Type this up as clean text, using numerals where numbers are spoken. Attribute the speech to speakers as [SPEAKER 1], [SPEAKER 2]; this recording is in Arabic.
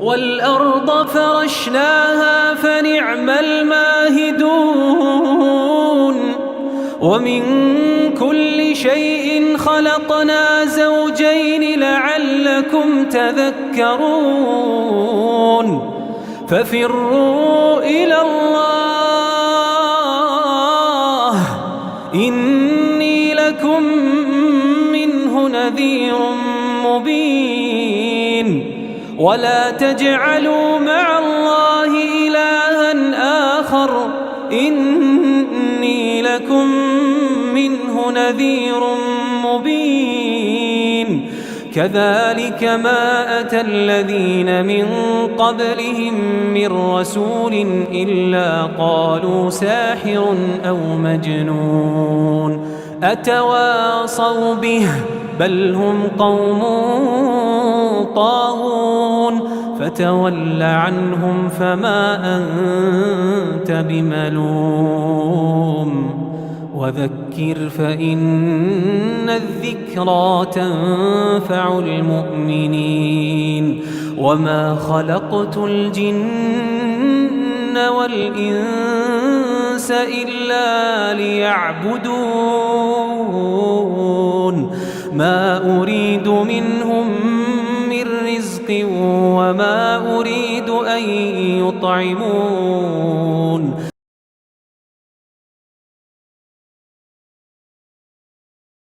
[SPEAKER 1] والأرض فرشناها فنعم الماهدون ومن كل شيء خلقنا زوجين لعلكم تذكرون ففروا إلى الله إني لكم منه نذير مبين ولا تجعلوا مع الله إلها آخر إني لكم منه نذير مبين كذلك ما أتى الذين من قبلهم من رسول إلا قالوا ساحر أو مجنون أتواصوا به بل هم قوم طاغون فتول عنهم فما أنت بملوم وذكر فإن الذكرى تنفع المؤمنين وما خلقت الجن والإنس إلا ليعبدون ما أريد منهم من رزق وما أريد أن يطعمون